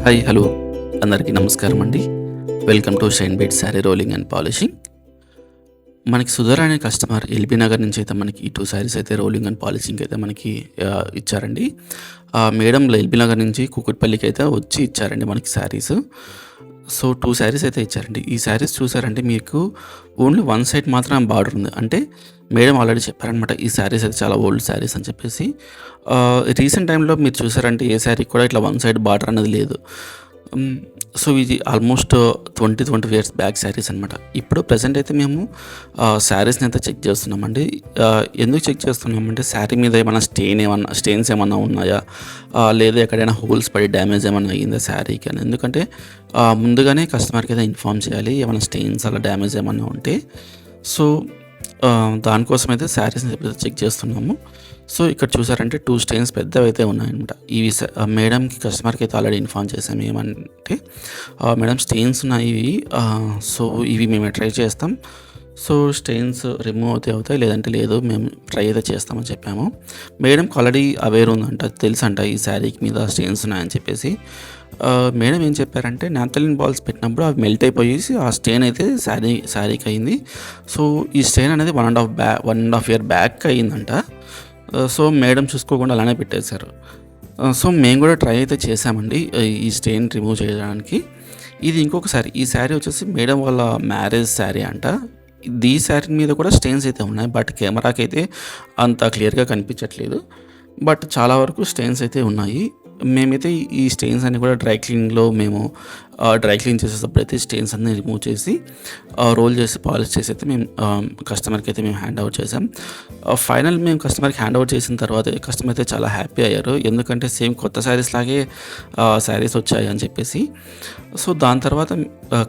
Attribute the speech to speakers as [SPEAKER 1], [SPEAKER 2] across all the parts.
[SPEAKER 1] Hi hello అందరికీ నమస్కారం అండి. Welcome to shine beat sari rolling and polishing. మనకి సుధర్ అనే కస్టమర్ ఎల్బీ నగర్ నుంచి అయితే మనకి ఈ 2 శారీస్ అయితే రోలింగ్ అండ్ పాలిషింగ్ అయితే మనకి ఇచ్చారండి. మేడం ఎల్బీ నగర్ నుంచి కూకట్పల్లికి అయితే వచ్చి ఇచ్చారండి మనకి శారీస్. సో 2 శారీస్ అయితే ఇచ్చారండి. ఈ శారీస్ చూసారంటే మీకు ఓన్లీ వన్ సైడ్ మాత్రం బార్డర్ ఉంది. అంటే మేడం ఆల్రెడీ చెప్పారనమాట ఈ శారీస్ అయితే చాలా ఓల్డ్ శారీస్ అని చెప్పేసి. రీసెంట్ టైంలో మీరు చూసారంటే ఏ శారీ కూడా ఇట్లా వన్ సైడ్ బార్డర్ అనేది లేదు. సో ఇది ఆల్మోస్ట్ 20 ఇయర్స్ బ్యాక్ శారీస్ అనమాట. ఇప్పుడు ప్రజెంట్ అయితే మేము శారీస్ని అయితే చెక్ చేస్తున్నామండి. ఎందుకు చెక్ చేస్తున్నామంటే శారీ మీద ఏమైనా స్టెయిన్స్ ఏమన్నా ఉన్నాయా, లేదా ఎక్కడైనా హోల్స్ పడి డ్యామేజ్ ఏమైనా అయ్యిందా శారీకి అని. ఎందుకంటే ముందుగానే కస్టమర్కి అయితే ఇన్ఫామ్ చేయాలి ఏమైనా స్టెయిన్స్ అలా డ్యామేజ్ ఏమన్నా ఉంటే. సో దానికోసం అయితే శారీస్ని చెక్ చేస్తున్నాము. సో ఇక్కడ చూసారంటే 2 స్టెయిన్స్ పెద్దవి అయితే ఉన్నాయన్నమాట. ఇవి మేడంకి కస్టమర్కి అయితే ఆల్రెడీ ఇన్ఫామ్ చేసాము. ఏమంటే మేడం స్టెయిన్స్ ఉన్నాయి ఇవి, సో ఇవి మేము ట్రై చేస్తాం. సో స్టెయిన్స్ రిమూవ్ అవుతాయి లేదంటే లేదు, మేము ట్రై అయితే చేస్తామని చెప్పాము. మేడంకి ఆల్రెడీ అవేర్ ఉందంట, తెలుసంట ఈ శారీకి మీద స్టెయిన్స్ ఉన్నాయని చెప్పేసి. మేడం ఏం చెప్పారంటే నాప్థలిన్ బాల్స్ పెట్టినప్పుడు అవి మెల్ట్ అయిపోయి ఆ స్టెయిన్ అయితే శారీకి అయింది. సో ఈ స్టెయిన్ అనేది 1.5 ఇయర్ బ్యాక్ అయ్యిందంట. సో మేడం చూసుకోకుండా అలానే పెట్టేశారు. సో మేము కూడా ట్రై అయితే చేసామండి ఈ స్టెయిన్ రిమూవ్ చేయడానికి. ఇది ఇంకొకసారి ఈ శారీ వచ్చేసి మేడం వాళ్ళ మ్యారేజ్ శారీ అంట. ఈ శారీ మీద కూడా స్టెయిన్స్ అయితే ఉన్నాయి, బట్ కెమెరాకి అయితే అంత క్లియర్గా కనిపించట్లేదు. బట్ చాలా వరకు స్టెయిన్స్ అయితే ఉన్నాయి. మేమైతే ఈ స్టెయిన్స్ అన్ని కూడా డ్రై క్లీన్ చేసేటప్పుడు అయితే స్టెయిన్స్ అన్నీ రిమూవ్ చేసి రోల్ చేసి పాలిష్ చేసి అయితే మేము కస్టమర్కి అయితే మేము హ్యాండ్ ఓవర్ చేసాం. ఫైనల్ మేము కస్టమర్కి హ్యాండ్ ఓవర్ చేసిన తర్వాత కస్టమర్ అయితే చాలా హ్యాపీ అయ్యారు. ఎందుకంటే సేమ్ కొత్త శారీస్ లాగే శారీస్ వచ్చాయి అని చెప్పేసి. సో దాని తర్వాత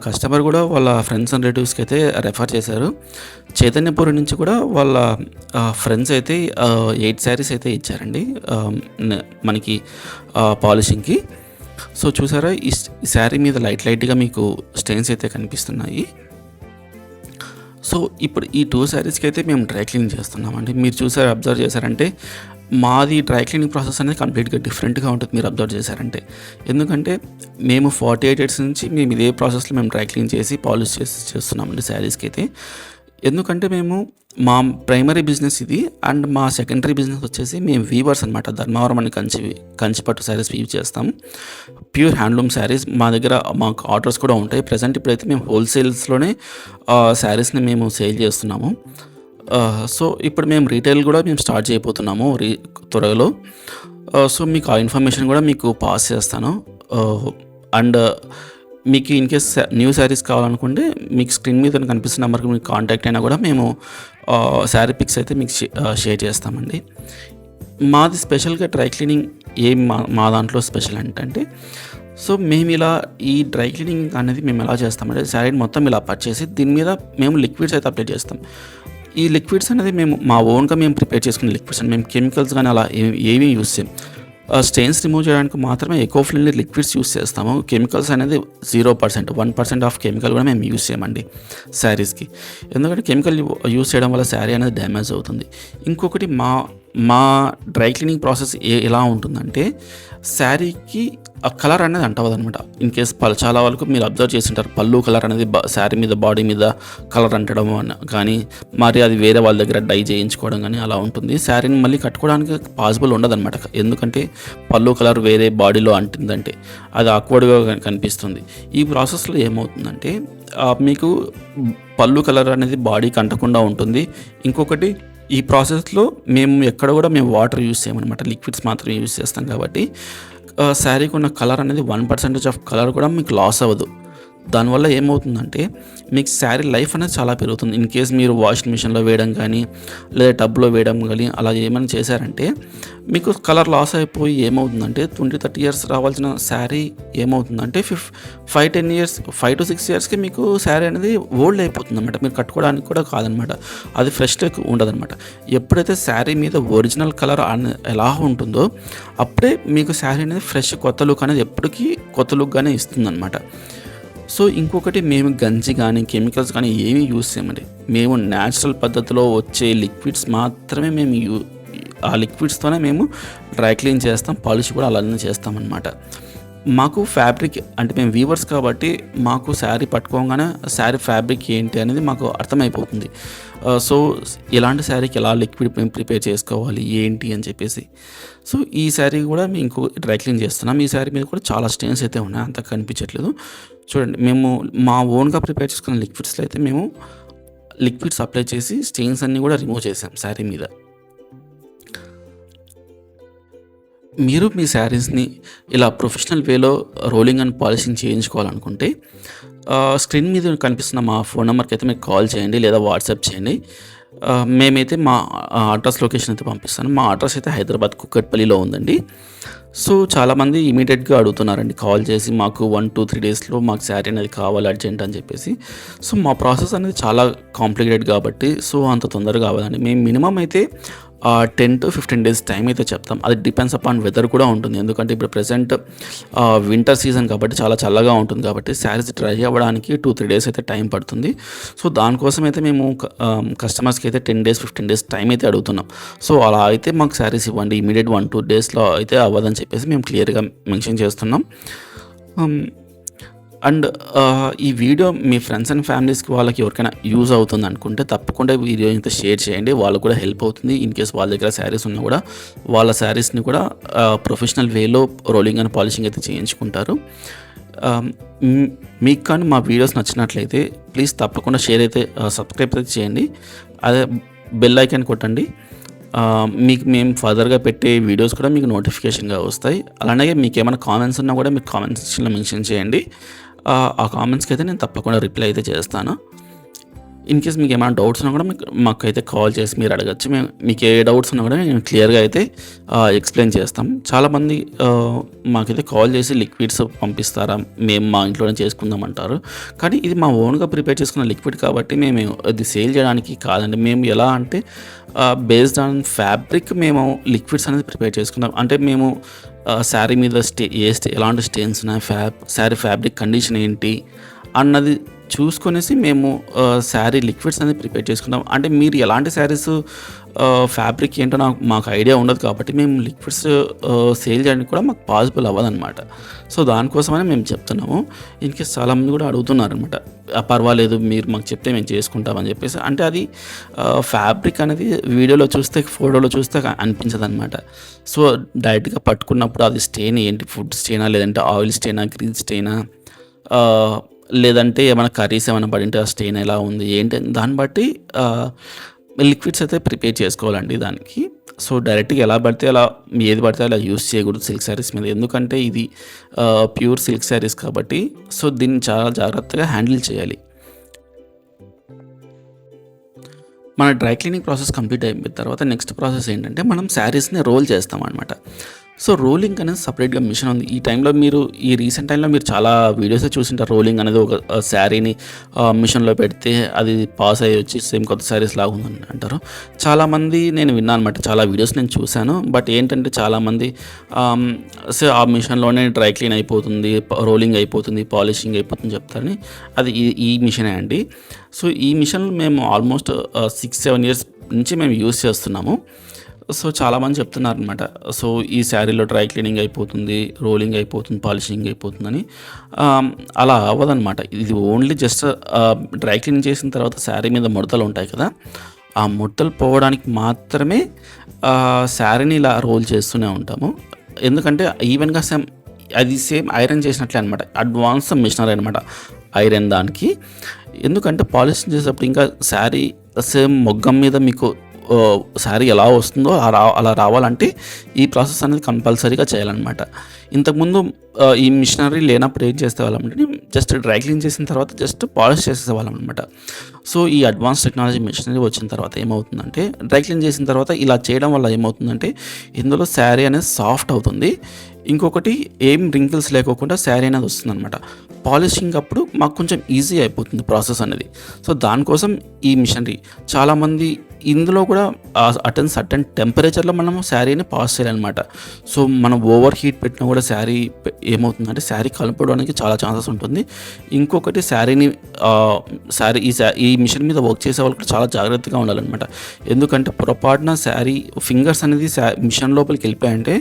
[SPEAKER 1] కస్టమర్ కూడా వాళ్ళ ఫ్రెండ్స్ అండ్ రిలేటివ్స్కి అయితే రెఫర్ చేశారు. చైతన్యపురం నుంచి కూడా వాళ్ళ ఫ్రెండ్స్ అయితే 8 శారీస్ అయితే ఇచ్చారండి మనకి పాలిషింగ్కి. సో చూసారా ఈ శారీ మీద లైట్గా మీకు స్టెయిన్స్ అయితే కనిపిస్తున్నాయి. సో ఇప్పుడు ఈ 2 శారీస్కి అయితే మేము డ్రై క్లీన్ చేస్తున్నామండి. మీరు అబ్జర్వ్ చేశారంటే మాది డ్రై క్లీనింగ్ ప్రాసెస్ అనేది కంప్లీట్గా డిఫరెంట్గా ఉంటుంది మీరు అబ్జర్వ్ చేశారంటే. ఎందుకంటే మేము 48 ఇయర్స్ నుంచి మేము ఇదే ప్రాసెస్లో మేము డ్రై క్లీన్ చేసి పాలిష్ చేస్తున్నామండి శారీస్కి అయితే. ఎందుకంటే మేము మా ప్రైమరీ బిజినెస్ ఇది, అండ్ మా సెకండరీ బిజినెస్ వచ్చేసి మేము వీవర్స్ అనమాట. ధర్మవరం అని కంచిపట్టు శారీస్ వీవ్ చేస్తాం, ప్యూర్ హ్యాండ్లూమ్ శారీస్. మా దగ్గర మాకు ఆర్డర్స్ కూడా ఉంటాయి. ప్రజెంట్ ఇప్పుడైతే మేము హోల్సేల్స్లోనే శారీస్ని మేము సేల్ చేస్తున్నాము. సో ఇప్పుడు మేము రీటైల్ కూడా మేము స్టార్ట్ చేయబోతున్నాము త్వరలో. సో మీకు ఆ ఇన్ఫర్మేషన్ కూడా మీకు పాస్ చేస్తాను. అండ్ మీకు ఇన్ కేస్ న్యూ శారీస్ కావాలనుకుంటే మీకు స్క్రీన్ మీద కనిపిస్తున్న నెంబర్కి మీకు కాంటాక్ట్ అయినా కూడా మేము శారీ పిక్స్ అయితే మీకు షేర్ చేస్తామండి. మాది స్పెషల్గా డ్రై క్లీనింగ్ మా దాంట్లో స్పెషల్ ఏంటంటే, సో మేము ఇలా ఈ డ్రై క్లీనింగ్ అనేది మేము ఎలా చేస్తామంటే శారీని మొత్తం ఇలా పర్చేసి దీని మీద మేము లిక్విడ్స్ అయితే అప్లై చేస్తాం. ఈ లిక్విడ్స్ అనేది మేము మా ఓన్గా మేము ప్రిపేర్ చేసుకునే లిక్విడ్స్ అని, మేము కెమికల్స్ కానీ అలా ఏమీ యూస్ చేయం. స్టెయిన్స్ రిమూవ్ చేయడానికి మాత్రమే ఎకో ఫ్రెండ్లీ లిక్విడ్స్ యూస్ చేస్తాము. కెమికల్స్ అనేది 0%, 1% ఆఫ్ కెమికల్ కూడా మేము యూస్ చేయమండి శారీస్కి. ఎందుకంటే కెమికల్ యూస్ చేయడం వల్ల శారీ అనేది డ్యామేజ్ అవుతుంది. ఇంకొకటి మా డ్రై క్లీనింగ్ ప్రాసెస్ ఎలా ఉంటుందంటే శారీకి ఆ కలర్ అనేది అంటవదు అనమాట. ఇన్ కేస్ చాలా వరకు మీరు అబ్జర్వ్ చేసి ఉంటారు, పళ్ళు కలర్ అనేది శారీ మీద బాడీ మీద కలర్ అంటడం కానీ మరి అది వేరే వాళ్ళ దగ్గర డై చేయించుకోవడం కానీ అలా ఉంటుంది. శారీని మళ్ళీ కట్టుకోవడానికి పాసిబుల్ ఉండదు అనమాట. ఎందుకంటే పళ్ళు కలర్ వేరే బాడీలో అంటుందంటే అది ఆక్వర్డ్గా కనిపిస్తుంది. ఈ ప్రాసెస్లో ఏమవుతుందంటే మీకు పళ్ళు కలర్ అనేది బాడీకి అంటకుండా ఉంటుంది. ఇంకొకటి ఈ ప్రాసెస్లో మేము ఎక్కడ కూడా మేము వాటర్ యూస్ చేయమన్నమాట, లిక్విడ్స్ మాత్రం యూస్ చేస్తాం. కాబట్టి శారీకి ఉన్న కలర్ అనేది 1% ఆఫ్ కలర్ కూడా మీకు లాస్ అవ్వదు. దానివల్ల ఏమవుతుందంటే మీకు శారీ లైఫ్ అనేది చాలా పెరుగుతుంది. ఇన్ కేస్ మీరు వాషింగ్ మిషన్లో వేయడం కానీ లేదా టబ్లో వేయడం కానీ అలా ఏమైనా చేశారంటే మీకు కలర్ లాస్ అయిపోయి ఏమవుతుందంటే 20-30 ఇయర్స్ రావాల్సిన శారీ ఏమవుతుందంటే 5 to 6 ఇయర్స్కి మీకు శారీ అనేది ఓల్డ్ అయిపోతుంది అనమాట. మీరు కట్టుకోవడానికి కూడా కాదనమాట, అది ఫ్రెష్ లుక్ ఉండదన్నమాట. ఎప్పుడైతే శారీ మీద ఒరిజినల్ కలర్ ఎలా ఉంటుందో అప్పుడే మీకు శారీ అనేది ఫ్రెష్ కొత్త లుక్ అనేది ఎప్పటికీ కొత్త లుక్గానే ఇస్తుందన్నమాట. సో ఇంకొకటి మేము గంజి కానీ కెమికల్స్ కానీ ఏమీ యూస్ చేయమండి. మేము న్యాచురల్ పద్ధతిలో వచ్చే లిక్విడ్స్ మాత్రమే మేము ఆ లిక్విడ్స్తోనే మేము డ్రై క్లీన్ చేస్తాం, పాలిష్ కూడా అలానే చేస్తామన్నమాట. మాకు ఫ్యాబ్రిక్ అంటే మేము వీవర్స్ కాబట్టి మాకు శారీ పట్టుకోగానే శారీ ఫ్యాబ్రిక్ ఏంటి అనేది మాకు అర్థమైపోతుంది. సో ఎలాంటి శారీకి ఎలా లిక్విడ్ మేము ప్రిపేర్ చేసుకోవాలి ఏంటి అని చెప్పేసి. సో ఈ శారీ కూడా మేము ఇంకో డ్రై క్లీన్ చేస్తున్నాం. ఈ శారీ మీద కూడా చాలా స్టెయిన్స్ అయితే ఉన్నాయి, అంత కనిపించట్లేదు. చూడండి, మేము మా ఓన్గా ప్రిపేర్ చేసుకున్న లిక్విడ్స్లో అయితే మేము లిక్విడ్స్ అప్లై చేసి స్టెయిన్స్ అన్నీ కూడా రిమూవ్ చేసాం శారీ మీద. మీరు మీ శారీస్ని ఇలా ప్రొఫెషనల్ వేలో రోలింగ్ అండ్ పాలిషింగ్ చేయించుకోవాలనుకుంటే స్క్రీన్ మీద కనిపిస్తున్న మా ఫోన్ నెంబర్కి అయితే మీకు కాల్ చేయండి లేదా వాట్సాప్ చేయండి. మేమైతే మా అడ్రస్ లొకేషన్ అయితే పంపిస్తాను. మా అడ్రస్ అయితే హైదరాబాద్ కుక్కట్పల్లిలో ఉందండి. సో చాలామంది ఇమీడియట్గా అడుగుతున్నారండి కాల్ చేసి, మాకు 1-2-3 డేస్లో మాకు శారీ అనేది కావాలి అర్జెంట్ అని చెప్పేసి. సో మా ప్రాసెస్ అనేది చాలా కాంప్లికేటెడ్ కాబట్టి సో అంత తొందరగా అవ్వదండి. మేము మినిమం అయితే 10 to 15 డేస్ టైం అయితే చెప్తాం. అది డిపెండ్స్ అపాన్ వెదర్ కూడా ఉంటుంది. ఎందుకంటే ఇప్పుడు ప్రెజెంట్ వింటర్ సీజన్ కాబట్టి చాలా చల్లగా ఉంటుంది కాబట్టి శారీస్ డ్రై అవ్వడానికి 2-3 డేస్ అయితే టైం పడుతుంది. సో దానికోసం అయితే మేము కస్టమర్స్కి అయితే 10 డేస్ 15 డేస్ టైం అయితే అడుగుతున్నాం. సో అలా అయితే మాకు శారీస్ ఇవ్వండి, ఇమీడియట్ 1-2 డేస్లో అయితే అవ్వదని చెప్పేసి మేము క్లియర్గా మెన్షన్ చేస్తున్నాం. అండ్ ఈ వీడియో మీ ఫ్రెండ్స్ అండ్ ఫ్యామిలీస్కి వాళ్ళకి ఎవరికైనా యూజ్ అవుతుంది అనుకుంటే తప్పకుండా వీడియో ఇంత షేర్ చేయండి. వాళ్ళకు కూడా హెల్ప్ అవుతుంది. ఇన్ కేస్ వాళ్ళ దగ్గర శారీస్ ఉన్నా కూడా వాళ్ళ శారీస్ని కూడా ప్రొఫెషనల్ వేలో రోలింగ్ అండ్ పాలిషింగ్ అయితే చేయించుకుంటారు. మీకు కానీ మా వీడియోస్ నచ్చినట్లయితే ప్లీజ్ తప్పకుండా షేర్ అయితే సబ్స్క్రైబ్ అయితే చేయండి. అదే బెల్ ఐకాన్ కొట్టండి. మీకు మేము ఫర్దర్గా పెట్టే వీడియోస్ కూడా మీకు నోటిఫికేషన్గా వస్తాయి. అలానే మీకు ఏమైనా కామెంట్స్ ఉన్నా కూడా మీకు కామెంట్ సెక్షన్లో మెన్షన్ చేయండి. ఆ కామెంట్స్కి అయితే నేను తప్పకుండా రిప్లై అయితే చేస్తాను. ఇన్ కేస్ మీకు ఏమైనా డౌట్స్ ఉన్నా కూడా మాకు అయితే కాల్ చేసి మీరు అడగచ్చు. మీకు ఏ డౌట్స్ ఉన్నా కూడా మేము క్లియర్గా అయితే ఎక్స్ప్లెయిన్ చేస్తాం. చాలామంది మాకైతే కాల్ చేసి లిక్విడ్స్ పంపిస్తారా, మేము మా ఇంట్లోనే చేసుకుందాం అంటారు. కానీ ఇది మా ఓన్గా ప్రిపేర్ చేసుకున్న లిక్విడ్ కాబట్టి మేము అది సేల్ చేయడానికి కాదండి. మేము ఎలా అంటే బేస్డ్ ఆన్ ఫ్యాబ్రిక్ మేము లిక్విడ్స్ అనేది ప్రిపేర్ చేసుకున్నాం. అంటే మేము శారీ మీద ఎలాంటి స్టెయిన్స్ ఉన్నాయి, శారీ ఫ్యాబ్రిక్ కండిషన్ ఏంటి అన్నది చూసుకొనేసి మేము శారీ లిక్విడ్స్ అనేది ప్రిపేర్ చేసుకున్నాం. అంటే మీరు ఎలాంటి శారీస్ ఫ్యాబ్రిక్ ఏంటో మాకు ఐడియా ఉండదు కాబట్టి మేము లిక్విడ్స్ సేల్ చేయడానికి కూడా మాకు పాసిబుల్ అవ్వదన్నమాట. సో దానికోసమని మేము చెప్తున్నాము. ఇన్కేస్ చాలామంది కూడా అడుగుతున్నారనమాట, పర్వాలేదు మీరు మాకు చెప్తే మేము చేసుకుంటామని చెప్పేసి. అంటే అది ఫ్యాబ్రిక్ అనేది వీడియోలో చూస్తే ఫోటోలో చూస్తే అనిపించదు అనమాట. సో డైరెక్ట్గా పట్టుకున్నప్పుడు అది స్టెయిన్ ఏంటి, ఫుడ్ స్టెయినా లేదంటే ఆయిల్ స్టెయినా, గ్రీజ్ స్టెయినా, లేదంటే ఏమైనా కర్రీస్ ఏమైనా పడింటే ఆ స్టెయిన్ ఎలా ఉంది ఏంటి దాన్ని బట్టి లిక్విడ్స్ అయితే ప్రిపేర్ చేసుకోవాలండి దానికి. సో డైరెక్ట్గా ఎలా పడితే అలా ఏది పడితే అలా యూస్ చేయకూడదు సిల్క్ శారీస్ మీద. ఎందుకంటే ఇది ప్యూర్ సిల్క్ శారీస్ కాబట్టి సో దీన్ని చాలా జాగ్రత్తగా హ్యాండిల్ చేయాలి. మన డ్రై క్లీనింగ్ ప్రాసెస్ కంప్లీట్ అయిపోయిన తర్వాత నెక్స్ట్ ప్రాసెస్ ఏంటంటే మనం శారీస్ని రోల్ చేస్తాం అనమాట. సో రోలింగ్ అనేది సపరేట్గా మిషన్ ఉంది. ఈ టైంలో మీరు ఈ రీసెంట్ టైంలో మీరు చాలా వీడియోస్ చూసింటారు. రోలింగ్ అనేది ఒక శారీని మిషన్లో పెడితే అది పాస్ అయ్యి వచ్చి సేమ్ కొత్త శారీస్ లాగా ఉందని అంటారు. చాలామంది నేను విన్నాను అనమాట, చాలా వీడియోస్ నేను చూశాను. బట్ ఏంటంటే చాలామంది సో ఆ మిషన్లోనే డ్రై క్లీన్ అయిపోతుంది, రోలింగ్ అయిపోతుంది, పాలిషింగ్ అయిపోతుంది చెప్తారని. అది ఈ మిషనే అండి. సో ఈ మిషన్ మేము ఆల్మోస్ట్ 6-7 ఇయర్స్ నుంచి మేము యూస్ చేస్తున్నాము. సో చాలామంది చెప్తున్నారు అనమాట, సో ఈ శారీలో డ్రై క్లీనింగ్ అయిపోతుంది, రోలింగ్ అయిపోతుంది, పాలిషింగ్ అయిపోతుందని. అలా అవ్వదన్నమాట. ఇది ఓన్లీ జస్ట్ డ్రై క్లీనింగ్ చేసిన తర్వాత శారీ మీద ముడతలు ఉంటాయి కదా, ఆ ముడతలు పోవడానికి మాత్రమే శారీని ఇలా రోల్ చేస్తూనే ఉంటాము. ఎందుకంటే ఈవెన్గా సేమ్ ఐరన్ చేసినట్లే అనమాట. అడ్వాన్స్ మిషనరీ అనమాట ఐరన్ దానికి. ఎందుకంటే పాలిషింగ్ చేసేటప్పుడు ఇంకా శారీ సేమ్ మొగ్గం మీద మీకు శారీ ఎలా వస్తుందో అలా రావాలంటే ఈ ప్రాసెస్ అనేది కంపల్సరీగా చేయాలన్నమాట. ఇంతకుముందు ఈ మిషనరీ లేనప్పుడు ఏం చేసేవాళ్ళంటే జస్ట్ డ్రై క్లీన్ చేసిన తర్వాత జస్ట్ పాలిష్ చేసేవాళ్ళం అనమాట. సో ఈ అడ్వాన్స్ టెక్నాలజీ మిషనరీ వచ్చిన తర్వాత ఏమవుతుందంటే డ్రై క్లీన్ చేసిన తర్వాత ఇలా చేయడం వల్ల ఏమవుతుందంటే ఇందులో శారీ అనేది సాఫ్ట్ అవుతుంది. ఇంకొకటి ఏం రింకిల్స్ లేకోకుండా శారీ అనేది వస్తుంది అనమాట. పాలిషింగ్ అప్పుడు మాకు కొంచెం ఈజీ అయిపోతుంది ప్రాసెస్ అనేది. సో దానికోసం ఈ మిషనరీ చాలామంది ఇందులో కూడా సర్టెన్ టెంపరేచర్‌లో మనము శారీని పాస్ చేయాలనమాట. సో, మనం ఓవర్ హీట్ పెట్టినా కూడా ఏమవుతుందంటే శారీ కాలిపోవడానికి చాలా ఛాన్సెస్ ఉంటుంది. ఇంకొకటి ఈ మిషన్ మీద వర్క్ చేసే వాళ్ళు కూడా చాలా జాగ్రత్తగా ఉండాలనమాట. ఎందుకంటే పొరపాటున ఫింగర్స్ అనేది మిషన్ లోపలికి వెళ్ళిపోయాయంటే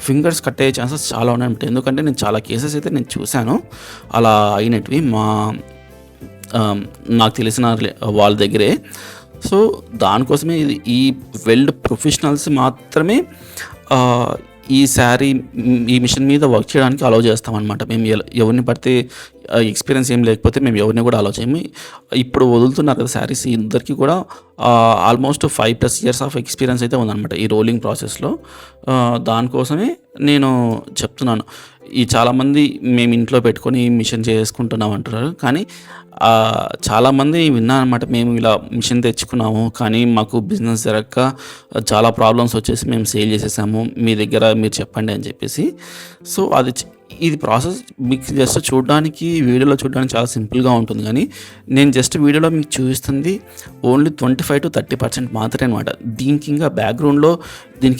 [SPEAKER 1] ఫింగర్స్ కట్ అయ్యే ఛాన్సెస్ చాలా ఉన్నాయన్నమాట. ఎందుకంటే నేను చాలా కేసెస్ అయితే నేను చూశాను అలా అయినటివి నాకు తెలిసిన వాళ్ళ దగ్గరే. సో, దానికోసమే ఈ వెల్డ్ ప్రొఫెషనల్స్ మాత్రమే ఈ మిషన్ మీద వర్క్ చేయడానికి అలౌ చేస్తామన్నమాట. మేము ఎవరిని పడితే ఎక్స్పీరియన్స్ ఏం లేకపోతే మేము ఎవరిని కూడా అలౌ చేయము. ఇప్పుడు వదులుతున్నారు కదా శారీస్, ఇద్దరికి కూడా ఆల్మోస్ట్ 5+ ఇయర్స్ ఆఫ్ ఎక్స్పీరియన్స్ అయితే ఉందన్నమాట ఈ రోలింగ్ ప్రాసెస్లో. దానికోసమే నేను చెప్తున్నాను. చాలామంది మేము ఇంట్లో పెట్టుకొని మిషన్ చేసుకుంటున్నాం అంటున్నారు. కానీ చాలామంది విన్నాను అనమాట. మేము ఇలా మిషన్ తెచ్చుకున్నాము, కానీ మాకు బిజినెస్ జరగక చాలా ప్రాబ్లమ్స్ వచ్చేసి మేము సేల్ చేసేసాము, మీ దగ్గర మీరు చెప్పండి అని చెప్పేసి. సో, ఇది ప్రాసెస్ మీకు జస్ట్ వీడియోలో చూడడానికి చాలా సింపుల్గా ఉంటుంది. కానీ నేను జస్ట్ వీడియోలో మీకు చూపిస్తుంది ఓన్లీ 25-30% మాత్రమే అనమాట. దీనికి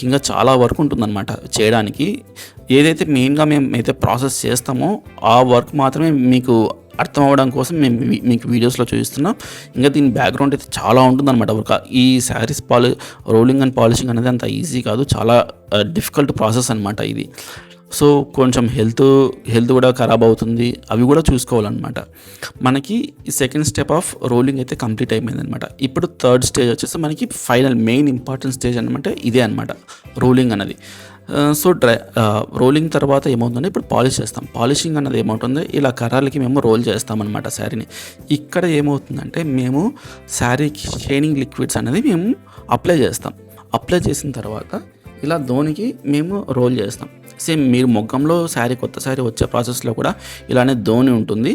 [SPEAKER 1] ఇంకా చాలా వర్క్ ఉంటుందన్నమాట చేయడానికి. ఏదైతే మెయిన్గా మేమైతే ప్రాసెస్ చేస్తామో ఆ వర్క్ మాత్రమే మీకు అర్థం అవ్వడం కోసం మేము మీకు వీడియోస్లో చూపిస్తున్నాం. ఇంకా దీని బ్యాక్గ్రౌండ్ అయితే చాలా ఉంటుందన్నమాట. ఈ శారీస్ రోలింగ్ అండ్ పాలిషింగ్ అనేది అంత ఈజీ కాదు, చాలా డిఫికల్ట్ ప్రాసెస్ అనమాట ఇది. సో, కొంచెం హెల్త్ కూడా ఖరాబ్ అవుతుంది, అవి కూడా చూసుకోవాలన్నమాట. మనకి ఈ సెకండ్ స్టెప్ ఆఫ్ రోలింగ్ అయితే కంప్లీట్ అయిపోయిందనమాట. ఇప్పుడు థర్డ్ స్టేజ్ వచ్చేసి మనకి మెయిన్ ఇంపార్టెంట్ స్టేజ్ అనమాట ఇదే అనమాట, రోలింగ్ అన్నది. సో, రోలింగ్ తర్వాత ఏమవుతుందంటే ఇప్పుడు పాలిష్ చేస్తాం. పాలిషింగ్ అన్నది ఏమవుతుంది, ఇలా కర్రలకి మేము రోల్ చేస్తామన్నమాట శారీని. ఇక్కడ ఏమవుతుందంటే మేము శారీకి షైనింగ్ లిక్విడ్స్ అనేది మేము అప్లై చేస్తాం. అప్లై చేసిన తర్వాత ఇలా దోనికి మేము రోల్ చేస్తాం. సేమ్ మీరు మొగ్గంలో కొత్త శారీ వచ్చే ప్రాసెస్లో కూడా ఇలానే దోని ఉంటుంది.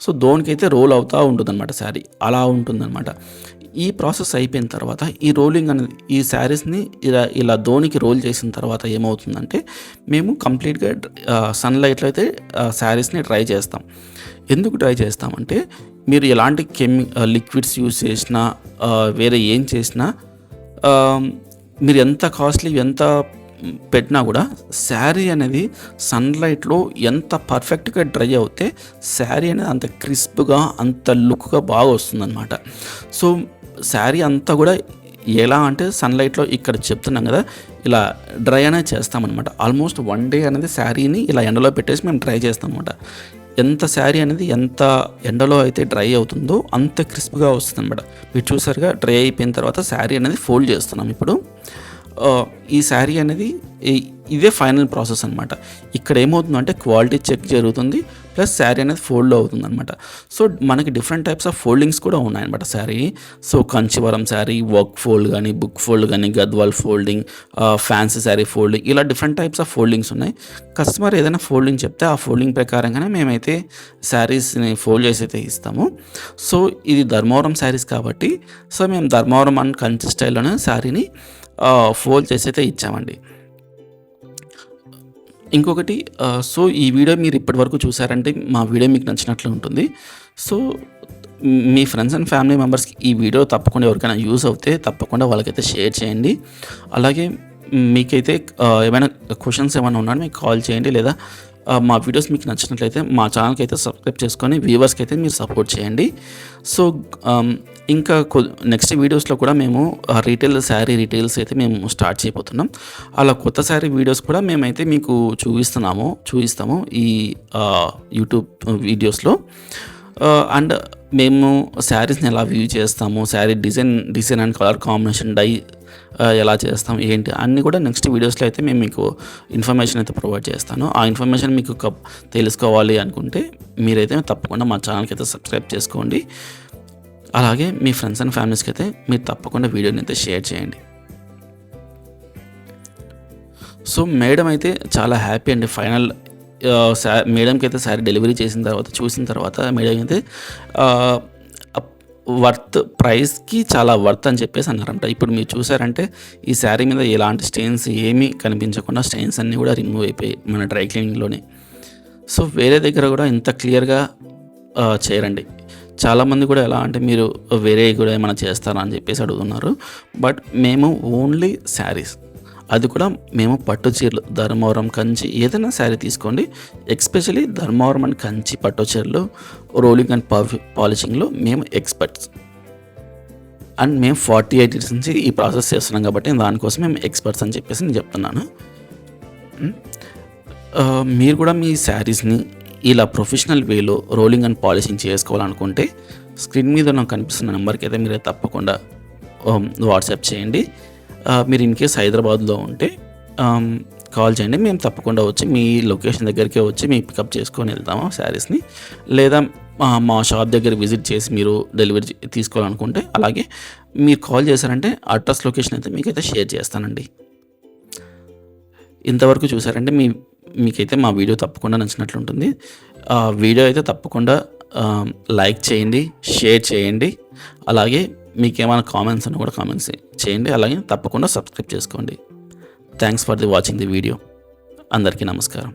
[SPEAKER 1] సో, దోనికి అయితే రోల్ అవుతూ ఉంటుంది అనమాట శారీ, అలా ఉంటుందన్నమాట. ఈ ప్రాసెస్ అయిపోయిన తర్వాత ఈ రోలింగ్ అనేది ఈ శారీస్ని ఇలా దోనికి రోల్ చేసిన తర్వాత ఏమవుతుందంటే మేము కంప్లీట్గా సన్లైట్లో అయితే శారీస్ని డ్రై చేస్తాం. ఎందుకు డ్రై చేస్తామంటే మీరు ఎలాంటి లిక్విడ్స్ యూజ్ చేసినా వేరే ఏం చేసినా మీరు ఎంత కాస్ట్లీ ఎంత పెట్టినా కూడా శారీ అనేది సన్లైట్లో ఎంత పర్ఫెక్ట్గా డ్రై అవుతే శారీ అనేది అంత క్రిస్ప్గా అంత లుక్గా బాగా వస్తుందన్నమాట. సో, శారీ అంతా కూడా ఎలా అంటే సన్లైట్లో ఇక్కడ చెప్తున్నాం కదా ఇలా డ్రై అనేది చేస్తామన్నమాట. ఆల్మోస్ట్ 1 day అనేది శారీని ఇలా ఎండలో పెట్టేసి మేము డ్రై చేస్తాం అనమాట. శారీ అనేది ఎంత ఎండలో అయితే డ్రై అవుతుందో అంత క్రిస్ప్గా వస్తుంది అనమాట. మీరు చూసారుగా డ్రై అయిపోయిన తర్వాత శారీ అనేది ఫోల్డ్ చేస్తున్నాం. ఇప్పుడు ఈ శారీ అనేది ఇదే ఫైనల్ ప్రాసెస్ అనమాట. ఇక్కడ ఏమవుతుందంటే క్వాలిటీ చెక్ జరుగుతుంది, ప్లస్ శారీ అనేది ఫోల్డ్ అవుతుంది అనమాట. సో, మనకి డిఫరెంట్ టైప్స్ ఆఫ్ ఫోల్డింగ్స్ కూడా ఉన్నాయన్నమాట sari. So, Kanchivaram sari work fold కానీ, బుక్ ఫోల్డ్ కానీ, Gadwal folding, fancy sari folding, ఇలా డిఫరెంట్ టైప్స్ ఆఫ్ ఫోల్డింగ్స్ ఉన్నాయి. కస్టమర్ ఏదైనా ఫోల్డింగ్ చెప్తే ఆ ఫోల్డింగ్ ప్రకారంగానే మేమైతే శారీస్ని ఫోల్డ్ చేసి అయితే ఇస్తాము. సో, ఇది ధర్మవరం శారీస్ కాబట్టి మేము ధర్మవరం అండ్ కంచి స్టైల్లోనే శారీని ఫోల్డ్ చేసి అయితే ఇచ్చామండి. ఇంకొకటి సో, ఈ వీడియో మీరు ఇప్పటివరకు చూసారంటే మా వీడియో మీకు నచ్చినట్లు ఉంటుంది. So, me friends and family మెంబర్స్కి ఈ వీడియో తప్పకుండా ఎవరికైనా యూస్ అవుతే తప్పకుండా వాళ్ళకైతే షేర్ చేయండి. అలాగే మీకైతే ఏమైనా క్వశ్చన్స్ ఏమైనా ఉన్నా మీకు కాల్ చేయండి, లేదా మా వీడియోస్ మీకు నచ్చినట్లయితే మా ఛానల్కి అయితే సబ్స్క్రైబ్ చేసుకొని వ్యూవర్స్కి అయితే మీరు సపోర్ట్ చేయండి. సో, ఇంకా నెక్స్ట్ వీడియోస్లో కూడా మేము శారీ రీటైల్స్ అయితే మేము స్టార్ట్ చేయబోతున్నాం. అలా కొత్త శారీ వీడియోస్ కూడా మేమైతే మీకు చూపిస్తాము ఈ యూట్యూబ్ వీడియోస్లో. అండ్ మేము శారీస్ని ఎలా వ్యూ చేస్తాము, sari design and colour combination ఎలా చేస్తాం ఏంటి అన్నీ కూడా నెక్స్ట్ వీడియోస్లో అయితే మేము మీకు ఇన్ఫర్మేషన్ అయితే ప్రొవైడ్ చేస్తాను. ఆ ఇన్ఫర్మేషన్ మీకు తెలుసుకోవాలి అనుకుంటే మీరైతే తప్పకుండా మా ఛానల్కి అయితే సబ్స్క్రైబ్ చేసుకోండి. అలాగే మీ ఫ్రెండ్స్ అండ్ ఫ్యామిలీస్కి అయితే మీరు తప్పకుండా వీడియోని అయితే షేర్ చేయండి. సో, మేడం అయితే చాలా హ్యాపీ అండి. ఫైనల్ మేడంకి అయితే శారీ డెలివరీ చూసిన తర్వాత మేడం అయితే ప్రైస్కి చాలా వర్త్ అని చెప్పేసి అన్నారంట. ఇప్పుడు మీరు చూసారంటే ఈ శారీ మీద ఎలాంటి స్టెయిన్స్ ఏమీ కనిపించకుండా స్టెయిన్స్ అన్నీ కూడా రిమూవ్ అయిపోయాయి మన డ్రై క్లీనింగ్లోనే. సో, వేరే దగ్గర కూడా ఇంత క్లియర్గా చేయరండి. చాలామంది కూడా ఎలా అంటే మీరు వేరే కూడా ఏమైనా చేస్తారా అని చెప్పేసి అడుగుతున్నారు. బట్ మేము ఓన్లీ శారీస్, అది కూడా మేము పట్టు చీరలు ధర్మవరం, కంచి ఏదైనా శారీ తీసుకోండి. ఎస్పెషలీ ధర్మవరం అండ్ కంచి పట్టు చీరలు రోలింగ్ అండ్ పాలిషింగ్లో మేము ఎక్స్పర్ట్స్. అండ్ మేము 48 ఇయర్స్ నుంచి ఈ ప్రాసెస్ చేస్తున్నాం కాబట్టి దానికోసం మేము ఎక్స్పర్ట్స్ అని చెప్పేసి నేను చెప్తున్నాను. మీరు కూడా మీ శారీస్ని ఇలా ప్రొఫెషనల్ వేలో రోలింగ్ అండ్ పాలిషింగ్ చేసుకోవాలనుకుంటే స్క్రీన్ మీద నాకు కనిపిస్తున్న నెంబర్కి అయితే మీరు తప్పకుండా వాట్సాప్ చేయండి. మీరు ఇన్ కేస్ హైదరాబాద్లో ఉంటే కాల్ చేయండి. మేము తప్పకుండా వచ్చి మీ లొకేషన్ దగ్గరికే వచ్చి మీ పికప్ చేసుకొని వెళ్తాము శారీస్ని. లేదా మా షాప్ దగ్గర విజిట్ చేసి మీరు డెలివరీ తీసుకోవాలనుకుంటే అలాగే మీరు కాల్ చేశారంటే అడ్రస్ లొకేషన్ అయితే మీకైతే షేర్ చేస్తానండి. ఇంతవరకు చూసారంటే మీకైతే మా వీడియో తప్పకుండా నచ్చినట్లుంటుంది. వీడియో అయితే తప్పకుండా లైక్ చేయండి, షేర్ చేయండి. అలాగే మీకేమైనా కామెంట్స్ అన్న కూడా కామెంట్స్ చేయండి. అలాగే తప్పకుండా సబ్స్క్రైబ్ చేసుకోండి. Thanks for watching the video. అందరికీ నమస్కారం.